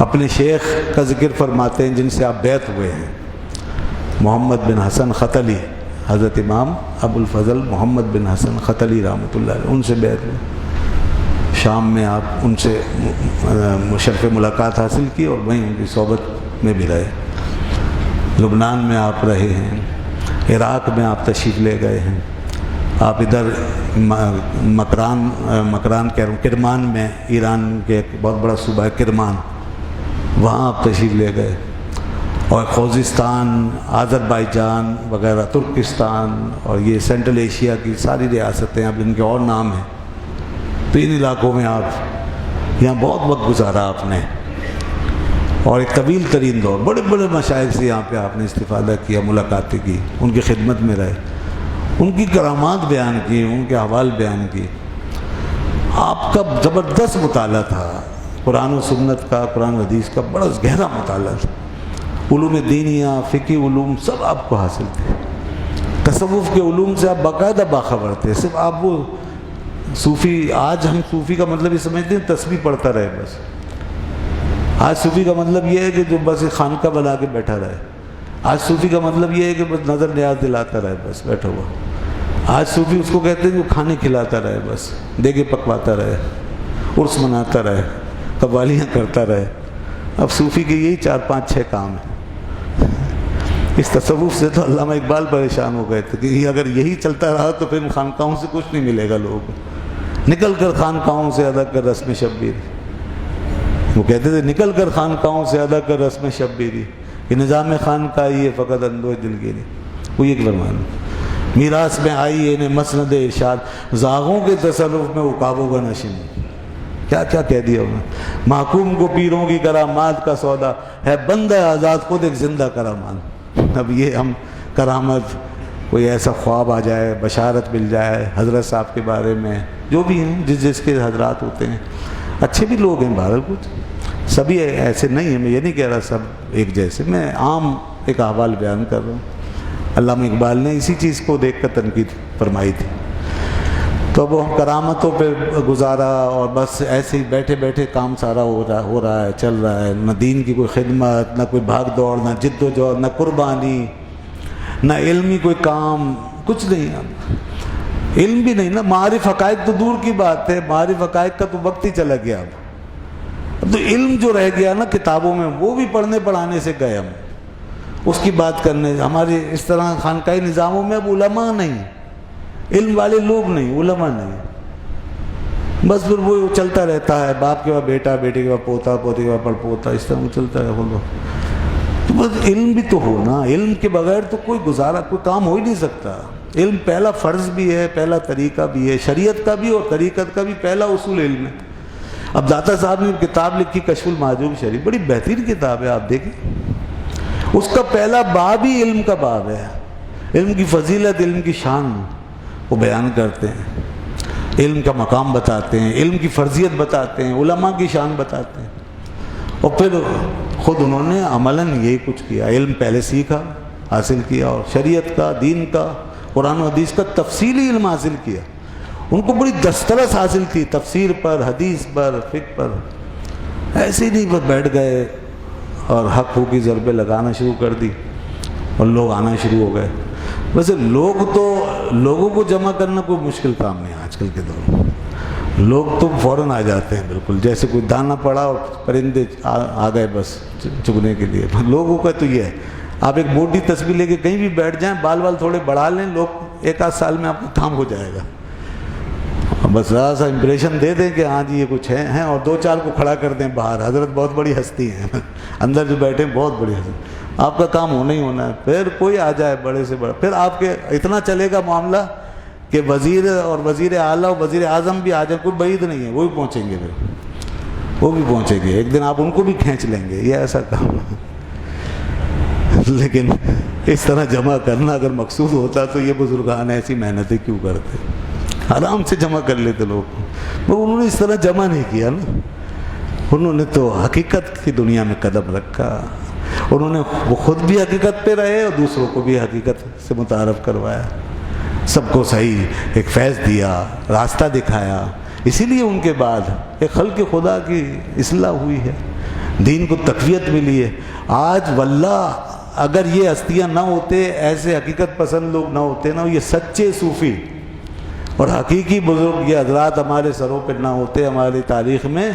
اپنے شیخ کا ذکر فرماتے ہیں جن سے آپ بیعت ہوئے ہیں، محمد بن حسن خطلی، حضرت امام ابو الفضل محمد بن حسن خطلی رحمۃ اللہ علیہ، ان سے بیعت ہوئے۔ شام میں آپ ان سے مشرف ملاقات حاصل کی اور وہیں ان کی صحبت میں بھی رہے۔ لبنان میں آپ رہے ہیں، عراق میں آپ تشریف لے گئے ہیں، آپ ادھر کرمان میں، ایران کے ایک بہت بڑا صوبہ ہے کرمان، وہاں آپ تشریف لے گئے، اور خوزستان، آذربائیجان وغیرہ، ترکستان اور یہ سینٹرل ایشیا کی ساری ریاستیں، اب ان کے اور نام ہیں، تو ان علاقوں میں آپ یہاں بہت وقت گزارا آپ نے، اور ایک طویل ترین دور بڑے بڑے مشائخ سے یہاں پہ آپ نے استفادہ کیا، ملاقاتیں کی، ان کی خدمت میں رہے، ان کی کرامات بیان کی، ان کے احوال بیان کی۔ آپ کا زبردست مطالعہ تھا قرآن و سنت کا، قرآن و حدیث کا بڑا گہرا مطالعہ تھا، علوم دینیہ، فقہی علوم سب آپ کو حاصل تھے، تصوف کے علوم سے آپ باقاعدہ باخبر تھے۔ صرف آپ وہ صوفی، آج ہم صوفی کا مطلب یہ سمجھتے ہیں تسبیح پڑھتا رہے بس، آج صوفی کا مطلب یہ ہے کہ جو بس خانقاہ بنا کے بیٹھا رہے، آج صوفی کا مطلب یہ ہے کہ بس نظر نیاز دلاتا رہے بس بیٹھا ہوا، آج صوفی اس کو کہتے ہیں کہ وہ کھانے کھلاتا رہے بس، دیگے پکواتا رہے، عرس مناتا رہے، قوالیاں کرتا رہے۔ اب صوفی کے یہی 4-5-6 کام ہیں۔ اس تصوف سے تو علامہ اقبال پریشان ہو گئے تھے کہ اگر یہی چلتا رہا تو پھر خانقاہوں سے کچھ نہیں ملے گا لوگوں کو، نکل کر خانقاہوں سے ادا کر رسم شبیری، وہ کہتے تھے نکل کر خانقاہوں سے ادا کر رسم شبیری، کہ نظام خانقاہی ہے فقط اندوہ دلگیری۔ وہ یہ فرمان میراث میں آئی ہے انہیں مسند ارشاد، زاغوں کے تصرف میں عقابوں کا نشین، کیا کیا کہہ دیا انہوں نے۔ محکوم کو پیروں کی کرامات کا سودا ہے، بندہ آزاد خود ایک زندہ کرامات۔ اب یہ ہم کرامت، کوئی ایسا خواب آ جائے، بشارت مل جائے حضرت صاحب کے بارے میں، جو بھی ہیں جس کے حضرات ہوتے ہیں، اچھے بھی لوگ ہیں بہرحال، کچھ سبھی ایسے نہیں ہیں، میں یہ نہیں کہہ رہا سب ایک جیسے، میں عام ایک احوال بیان کر رہا ہوں۔ علامہ اقبال نے اسی چیز کو دیکھ کر تنقید فرمائی تھی۔ تو وہ کرامتوں پہ گزارا، اور بس ایسے ہی بیٹھے بیٹھے کام سارا ہو رہا ہے، چل رہا ہے، نہ دین کی کوئی خدمت، نہ کوئی بھاگ دوڑ، نہ جد و جہد، نہ قربانی، نہ علمی کوئی کام، کچھ نہیں، علم بھی نہیں نا، معارف حقائق تو دور کی بات ہے، معارف حقائق کا تو وقت ہی چلا گیا۔ اب تو علم جو رہ گیا نا کتابوں میں، وہ بھی پڑھنے پڑھانے سے گئے ہم، اس کی بات کرنے۔ ہمارے اس طرح خانقاہی نظاموں میں اب علماء نہیں، علم والے لوگ نہیں، علماء نہیں، بس پھر وہ چلتا رہتا ہے، باپ کے بعد بیٹا، بیٹے کے بعد پوتا، پوتے کے بعد پڑ پوتا، اس طرح وہ چلتا ہے۔ تو بس علم بھی تو ہو نا، علم کے بغیر تو کوئی گزارا، کوئی کام ہو ہی نہیں سکتا۔ علم پہلا فرض بھی ہے، پہلا طریقہ بھی ہے، شریعت کا بھی اور طریقت کا بھی پہلا اصول علم ہے۔ اب داتا صاحب نے کتاب لکھی کشف المحجوب شریف، بڑی بہترین کتاب ہے، آپ دیکھیں، اس کا پہلا باب ہی علم کا باب ہے، علم کی فضیلت، علم کی شان وہ بیان کرتے ہیں، علم کا مقام بتاتے ہیں، علم کی فرضیت بتاتے ہیں، علماء کی شان بتاتے ہیں، اور پھر خود انہوں نے عملاً یہی کچھ کیا، علم پہلے سیکھا، حاصل کیا، اور شریعت کا، دین کا، قرآن و حدیث کا تفصیلی علم حاصل کیا۔ ان کو بڑی دسترس حاصل تھی تفسیر پر، حدیث پر، فقہ پر، ایسے ہی نہیں بس بیٹھ گئے اور حق ہو کی ضربیں لگانا شروع کر دی اور لوگ آنا شروع ہو گئے۔ ویسے لوگوں کو جمع کرنا کوئی مشکل کام نہیں آج کل کے دور میں، لوگ تو فوراً آ جاتے ہیں، بالکل جیسے کوئی دانہ پڑا اور پرندے آ گئے بس چگنے کے لیے۔ لوگوں کا تو یہ ہے، آپ ایک موٹی تصویر لے کے کہیں بھی بیٹھ جائیں، بال تھوڑے بڑھا لیں، لوگ 1-8 سال میں آپ کا کام ہو جائے گا، بس ذرا سا امپریشن دے دیں کہ ہاں جی یہ کچھ ہیں، اور 2-4 کو کھڑا کر دیں باہر، حضرت بہت بڑی ہستی ہیں، اندر جو بیٹھے ہیں بہت بڑی ہستی، آپ کا کام ہونا ہی ہونا ہے۔ پھر کوئی آ جائے بڑے سے بڑا، پھر آپ کے اتنا چلے گا معاملہ کہ وزیر اور وزیر اعلیٰ اور وزیر اعظم بھی آ جائیں، کوئی بعید نہیں ہے، وہ بھی پہنچیں گے، پھر وہ بھی پہنچیں گے، ایک دن آپ ان کو بھی کھینچ لیں گے، یہ ایسا کام ہے۔ لیکن اس طرح جمع کرنا اگر مقصود ہوتا تو یہ بزرگان ایسی محنتیں کیوں کرتے، آرام سے جمع کر لیتے لوگ، وہ انہوں نے اس طرح جمع نہیں کیا نا، انہوں نے تو حقیقت کی دنیا میں قدم رکھا، انہوں نے وہ خود بھی حقیقت پہ رہے اور دوسروں کو بھی حقیقت سے متعارف کروایا، سب کو صحیح ایک فیض دیا، راستہ دکھایا، اسی لیے ان کے بعد ایک خلق خدا کی اصلاح ہوئی ہے۔ دین کو تقویت ملی ہے. آج واللہ اگر یہ ہستیاں نہ ہوتے، ایسے حقیقت پسند لوگ نہ ہوتے نا، یہ سچے صوفی اور حقیقی بزرگ یہ حضرات ہمارے سروں پہ نہ ہوتے ہماری تاریخ میں،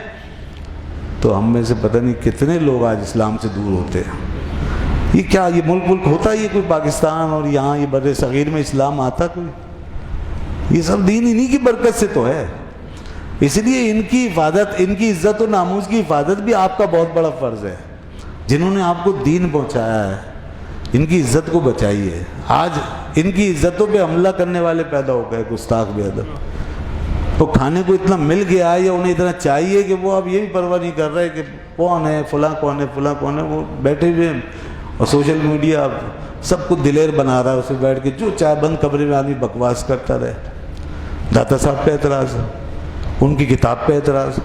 تو ہم میں سے پتہ نہیں کتنے لوگ آج اسلام سے دور ہوتے ہیں. یہ کیا یہ ملک ہوتا ہے یہ کوئی پاکستان اور یہاں یہ بر صغیر میں اسلام آتا کوئی؟ یہ سب دین انہی کی برکت سے تو ہے. اس لیے ان کی حفاظت، ان کی عزت و ناموس کی حفاظت بھی آپ کا بہت بڑا فرض ہے. جنہوں نے آپ کو دین پہنچایا ہے ان کی عزت کو بچائیے. آج ان کی عزتوں پہ حملہ کرنے والے پیدا ہو گئے گستاخ بے ادب. تو کھانے کو اتنا مل گیا ہے یا انہیں اتنا چاہیے کہ وہ اب یہ بھی پرواہ نہیں کر رہے کہ کون ہے فلاں کون ہے فلاں کون ہے. وہ بیٹھے ہوئے ہیں اور سوشل میڈیا اب سب کو دلیر بنا رہا ہے. اسے بیٹھ کے جو چائے بند کمرے میں آدمی بکواس کرتا رہے. داتا صاحب پہ اعتراض ہے، ان کی کتاب پہ اعتراض.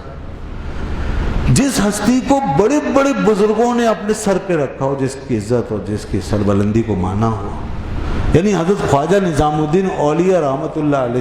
جس ہستی کو بڑے بڑے بزرگوں نے اپنے سر پہ رکھا ہو، جس کی عزت اور جس کی سربلندی کو مانا ہو، یعنی حضرت خواجہ نظام الدین اولیاء رحمۃ اللہ علیہ